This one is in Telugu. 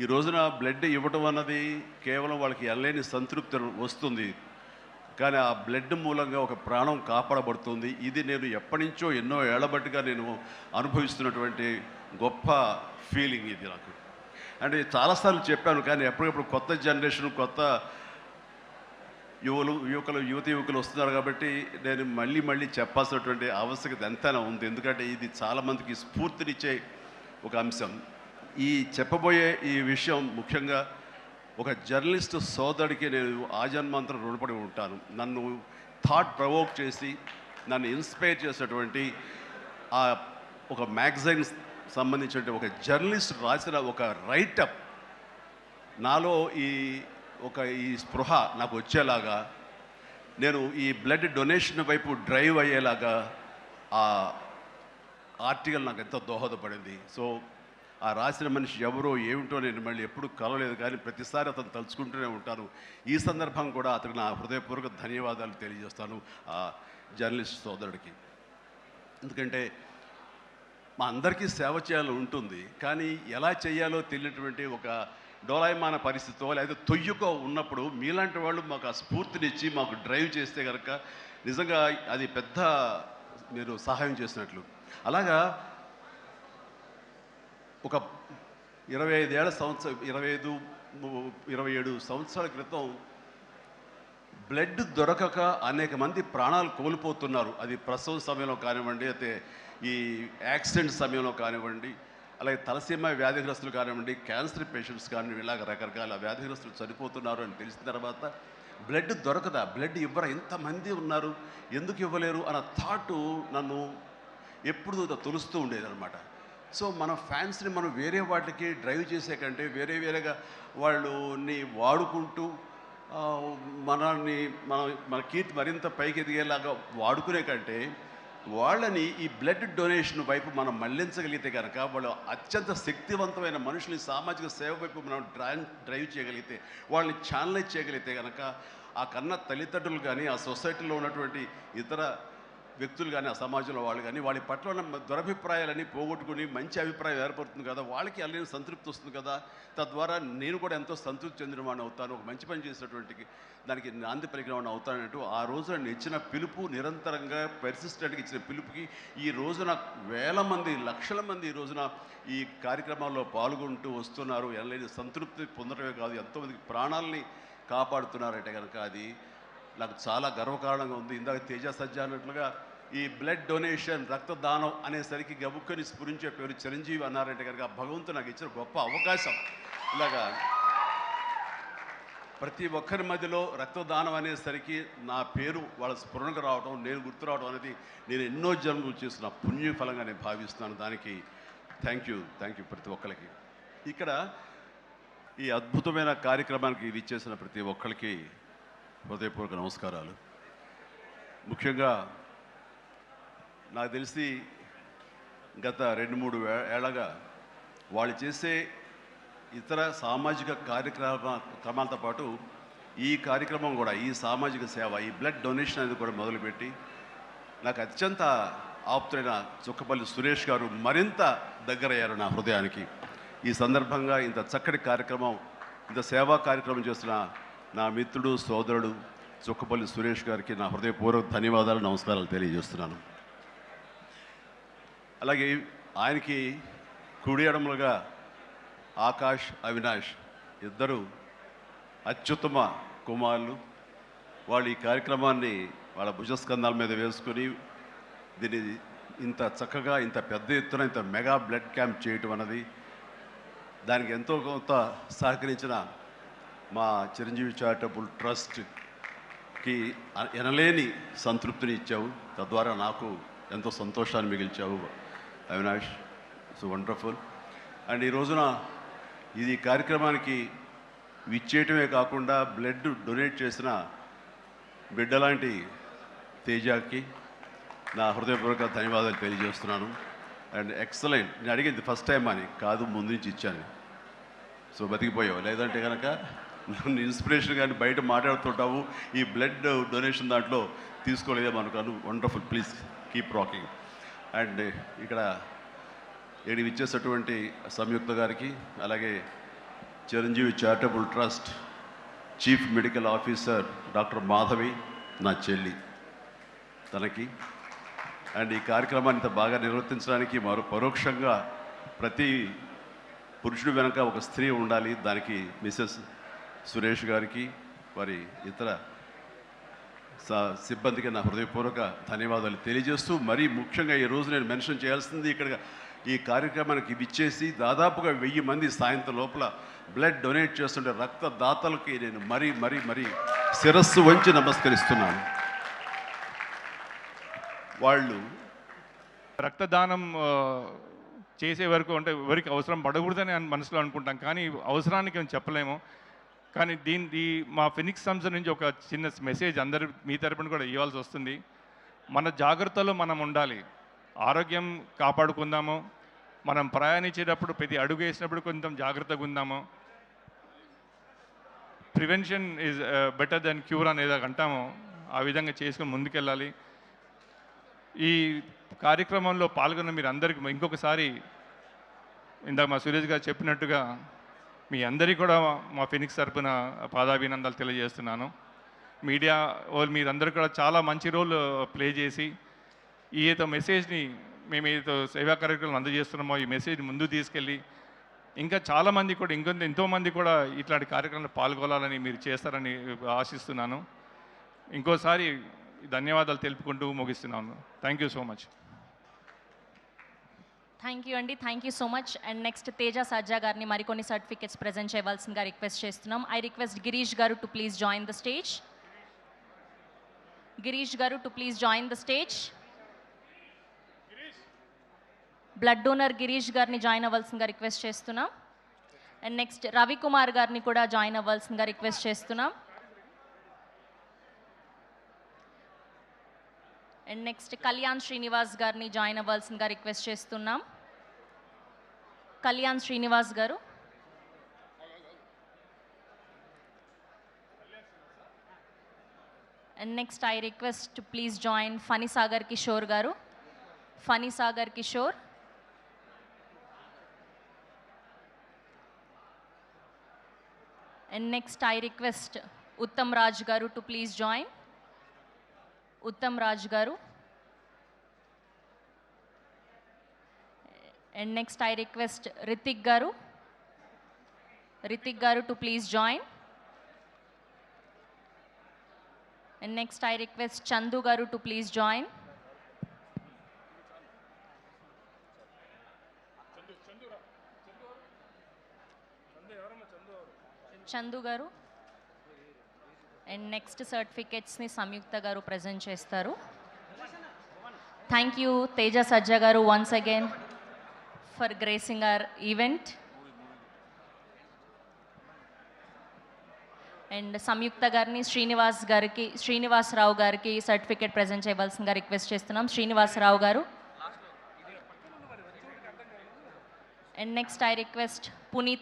ఈ రోజున బ్లడ్ ఇవ్వటం అన్నది కేవలం వాళ్ళకి ఎనలేని సంతృప్తి వస్తుంది, కానీ ఆ బ్లడ్ మూలంగా ఒక ప్రాణం కాపాడబడుతుంది. ఇది నేను ఎప్పటి నుంచో ఎన్నో ఏళ్లబట్టిగా నేను అనుభవిస్తున్నటువంటి గొప్ప ఫీలింగ్ ఇది నాకు. అంటే చాలాసార్లు చెప్పాను, కానీ ఎప్పటికప్పుడు కొత్త జనరేషన్, కొత్త యువకులు వస్తున్నారు కాబట్టి నేను మళ్ళీ చెప్పాల్సినటువంటి ఆవశ్యకత ఎంతైనా ఉంది. ఎందుకంటే ఇది చాలామందికి స్ఫూర్తినిచ్చే ఒక అంశం. ఈ చెప్పబోయే ఈ విషయం ముఖ్యంగా ఒక జర్నలిస్టు సోదరుడికి నేను ఆజన్మాంతరం రుణపడి ఉంటాను. నన్ను థాట్ ప్రవోక్ చేసి నన్ను ఇన్స్పైర్ చేసినటువంటి ఆ ఒక మ్యాగజైన్ సంబంధించిన ఒక జర్నలిస్ట్ రాసిన ఒక రైటప్ నాలో ఈ స్పృహ నాకు వచ్చేలాగా, నేను ఈ బ్లడ్ డొనేషన్ వైపు డ్రైవ్ అయ్యేలాగా ఆ ఆర్టికల్ నాకు ఎంతో దోహదపడింది. సో ఆ రాసిన మనిషి ఎవరో ఏమిటో నేను మళ్ళీ ఎప్పుడు కలవలేదు, కానీ ప్రతిసారి అతను తలుచుకుంటూనే ఉంటాను. ఈ సందర్భం కూడా అతనికి నా హృదయపూర్వక ధన్యవాదాలు తెలియజేస్తాను ఆ జర్నలిస్ట్ సోదరుడికి. ఎందుకంటే మా అందరికీ సేవ చేయాలని ఉంటుంది, కానీ ఎలా చేయాలో తెలియనటువంటి ఒక డోలాయమాన పరిస్థితితో లేదా తొయ్యుకో ఉన్నప్పుడు మీలాంటి వాళ్ళు మాకు ఆ స్ఫూర్తినిచ్చి మాకు డ్రైవ్ చేస్తే కనుక నిజంగా అది పెద్ద మీరు సహాయం చేసినట్లు. అలాగా ఒక 27 సంవత్సరాల క్రితం బ్లడ్ దొరకక అనేక మంది ప్రాణాలు కోల్పోతున్నారు. అది ప్రసవ సమయంలో కానివ్వండి, అయితే ఈ యాక్సిడెంట్ సమయంలో కానివ్వండి, అలాగే తలసీమ వ్యాధిగ్రస్తులు కానివ్వండి, క్యాన్సర్ పేషెంట్స్ కానివ్వండి, ఇలాగ రకరకాల వ్యాధిగ్రస్తులు చనిపోతున్నారు అని తెలిసిన తర్వాత బ్లడ్ దొరకదా, బ్లడ్ ఇవ్వరా, ఎంతమంది ఉన్నారు, ఎందుకు ఇవ్వలేరు అన్న థాటు నన్ను ఎప్పుడు తొలుస్తూ ఉండేదన్నమాట. సో మన ఫ్యాన్స్ని మనం వేరే వాటికి డ్రైవ్ చేసే కంటే వేరేగా వాళ్ళని వాడుకుంటూ మన కీర్తి మరింత పైకి ఎదిగేలాగా వాడుకునే కంటే వాళ్ళని ఈ బ్లడ్ డొనేషన్ వైపు మనం మళ్లించగలిగితే కనుక, వాళ్ళు అత్యంత శక్తివంతమైన మనుషుల్ని సామాజిక సేవ వైపు మనం డ్రైవ్ చేయగలిగితే, వాళ్ళని ఛానలైజ్ చేయగలిగితే కనుక ఆ కన్న తల్లిదండ్రులు కానీ, ఆ సొసైటీలో ఉన్నటువంటి ఇతర వ్యక్తులు కానీ, ఆ సమాజంలో వాళ్ళు కానీ వాళ్ళ పట్ల ఉన్న దురభిప్రాయాలన్నీ పోగొట్టుకుని మంచి అభిప్రాయం ఏర్పడుతుంది కదా, వాళ్ళకి అల్లని సంతృప్తి వస్తుంది కదా, తద్వారా నేను కూడా ఎంతో సంతృప్తి చెందిన వాడిని అవుతాను, ఒక మంచి పని చేసినటువంటి దానికి నాంది పలికిన వాడిని అవుతానంటూ ఆ రోజు నన్ను ఇచ్చిన పిలుపు, నిరంతరంగా పెర్సిస్టెంట్గా ఇచ్చిన పిలుపుకి ఈ రోజున వేల మంది, లక్షల మంది ఈ రోజున ఈ కార్యక్రమాల్లో పాల్గొంటూ వస్తున్నారు. ఎనలేని సంతృప్తి పొందడమే కాదు, ఎంతోమందికి ప్రాణాలని కాపాడుతున్నారంటే కనుక అది నాకు చాలా గర్వకారణంగా ఉంది. ఇందాక తేజ సజ్జ అన్నట్లుగా ఈ బ్లడ్ డొనేషన్, రక్తదానం అనేసరికి గబుక్కని స్ఫురించే పేరు చిరంజీవి అన్నారంటే కనుక భగవంతుడు నాకు ఇచ్చిన గొప్ప అవకాశం. ఇలాగా ప్రతి ఒక్కరి మధ్యలో రక్తదానం అనేసరికి నా పేరు వాళ్ళ స్ఫురణకు రావడం, నేను గుర్తు రావడం అనేది నేను ఎన్నో జన్మలు చేసిన పుణ్యఫలంగా నేను భావిస్తున్నాను. దానికి థ్యాంక్ యూ ప్రతి ఒక్కరికి. ఇక్కడ ఈ అద్భుతమైన కార్యక్రమానికి ఇది ఇచ్చేసిన ప్రతి ఒక్కరికి హృదయపూర్వక నమస్కారాలు. ముఖ్యంగా నాకు తెలిసి గత 2-3 ఏళ్ళగా వాళ్ళు చేసే ఇతర సామాజిక కార్యక్రమాలతో పాటు ఈ కార్యక్రమం కూడా, ఈ సామాజిక సేవ, ఈ బ్లడ్ డొనేషన్ అనేది కూడా మొదలుపెట్టి నాకు అత్యంత ఆప్తులైన చుక్కపల్లి సురేష్ గారు మరింత దగ్గరయ్యారు నా హృదయానికి. ఈ సందర్భంగా ఇంత చక్కటి కార్యక్రమం, ఇంత సేవా కార్యక్రమం చేస్తున్న నా మిత్రుడు, సోదరుడు చుక్కపల్లి సురేష్ గారికి నా హృదయపూర్వక ధన్యవాదాలు, నమస్కారాలు తెలియజేస్తున్నాను. అలాగే ఆయనకి కుడి ఎడమలుగా ఆకాష్, అవినాష్ ఇద్దరు అత్యుత్తమ కుమారులు. వాళ్ళు ఈ కార్యక్రమాన్ని వాళ్ళ భుజస్కంధాల మీద వేసుకొని దీన్ని ఇంత చక్కగా, ఇంత పెద్ద ఎత్తున, ఇంత మెగా బ్లడ్ క్యాంప్ చేయటం అన్నది, దానికి ఎంతో కొంత సహకరించిన మా చిరంజీవి చారిటబుల్ ట్రస్ట్కి ఎనలేని సంతృప్తిని ఇచ్చావు, తద్వారా నాకు ఎంతో సంతోషాన్ని మిగిల్చావు అవినాష్. So wonderful. అండ్ ఈ రోజున ఇది కార్యక్రమానికి విచ్చేయటమే కాకుండా బ్లడ్ డొనేట్ చేసిన బిడ్డలాంటి తేజకి నా హృదయపూర్వక ధన్యవాదాలు తెలియజేస్తున్నాను. And excellent. నేను అడిగింది ఫస్ట్ టైం అని కాదు, ముందు నుంచి ఇచ్చాను. సో బతికిపోయావు, లేదంటే కనుక నన్ను ఇన్స్పిరేషన్ కానీ బయట మాట్లాడుతుంటావు, ఈ బ్లడ్ డొనేషన్ దాంట్లో తీసుకోలేదేమనుకోను. Wonderful. Please keep rocking. And ఇక్కడ ఇచ్చేసేటువంటి సంయుక్త గారికి, అలాగే Chiranjeevi charitable trust chief medical officer doctor Madhavi నా చెల్లి తనకి, అండ్ ఈ కార్యక్రమాన్ని ఇంత బాగా నిర్వర్తించడానికి పరోక్షంగా ప్రతి పురుషుడు వెనక ఒక స్త్రీ ఉండాలి, దానికి మిసెస్ సురేష్ గారికి వారి ఇతర సిబ్బందికి నా హృదయపూర్వక ధన్యవాదాలు తెలియజేస్తూ, మరీ ముఖ్యంగా ఈరోజు నేను మెన్షన్ చేయాల్సింది, ఇక్కడ ఈ కార్యక్రమానికి విచ్చేసి దాదాపుగా 1000 మంది సాయంత్రం లోపల బ్లడ్ డొనేట్ చేస్తుంటే రక్తదాతలకి నేను మరీ మరీ మరీ శిరస్సు వంచి నమస్కరిస్తున్నాను. వాళ్ళు రక్తదానం చేసే వరకు అంటే ఎవరికి అవసరం పడకూడదని మనసులో అనుకుంటాం, కానీ అవసరానికి మేము చెప్పలేము. కానీ మా ఫినిక్స్ సంస్థ నుంచి ఒక చిన్న మెసేజ్ అందరు మీ తరపున కూడా ఇవ్వాల్సి వస్తుంది. మన జాగ్రత్తలో మనం ఉండాలి, ఆరోగ్యం కాపాడుకుందాము, మనం ప్రయాణించేటప్పుడు ప్రతి అడుగు వేసినప్పుడు కొంచెం జాగ్రత్తగా ఉందాము. Prevention is better than cure అనేది అంటాము, ఆ విధంగా చేసుకుని ముందుకెళ్ళాలి. ఈ కార్యక్రమంలో పాల్గొన్న మీరు అందరికీ ఇంకొకసారి ఇందాక మా సురేష్ గారు చెప్పినట్టుగా మీ అందరికీ కూడా మా ఫినిక్స్ తరపున పాదాభినందనలు తెలియజేస్తున్నాను. మీడియా వాళ్ళు మీరందరూ కూడా చాలా మంచి రోల్ ప్లే చేసి ఏదో మెసేజ్ని మేము ఏదో సేవా కార్యక్రమాలు అందజేస్తున్నామో ఈ మెసేజ్ ముందుకు తీసుకెళ్ళి ఇంకా చాలామంది కూడా ఎంతోమంది కూడా ఇట్లాంటి కార్యక్రమాలు పాల్గొనాలని మీరు చేస్తారని ఆశిస్తున్నాను. ఇంకోసారి ధన్యవాదాలు తెలుపుకుంటూ ముగిస్తున్నాను. Thank you so much. Thank you అండి, thank you so much. And next Teja Sajja గారిని మరికొన్ని సర్టిఫికెట్స్ ప్రజెంట్ చేయవలసిందిగా రిక్వెస్ట్ చేస్తున్నాం. I request Girish garu to please join the stage. Girish garu to please join the stage. Blood donor Girish గారిని జాయిన్ అవ్వాల్సిందిగా రిక్వెస్ట్ చేస్తున్నాం. అండ్ నెక్స్ట్ రవికుమార్ గారిని కూడా జాయిన్ అవ్వాల్సిందిగా రిక్వెస్ట్ చేస్తున్నాం. అండ్ నెక్స్ట్ కళ్యాణ్ శ్రీనివాస్ గారిని జాయిన్ అవ్వాల్సిందిగా రిక్వెస్ట్ చేస్తున్నాం. కళ్యాణ్ శ్రీనివాస్ గారు. And next I request to please join Phani Sagar Kishore garu. Phani Sagar Kishore. And next I request Uttam Raj garu to please join. Uttam Raj garu. And next I request Ritik garu. Ritik garu to please join. And next I request Chandu garu to please join. Chandu గారు. అండ్ నెక్స్ట్ సర్టిఫికెట్స్ని సంయుక్త గారు ప్రజెంట్ చేస్తారు. Thank you Teja Sajja garu once again for gracing our event. And Samyuktha గారిని శ్రీనివాసరావు గారికి సర్టిఫికెట్ ప్రజెంట్ చేయవలసిందిగా రిక్వెస్ట్ చేస్తున్నాం. శ్రీనివాసరావు గారు. And next I request Puneeth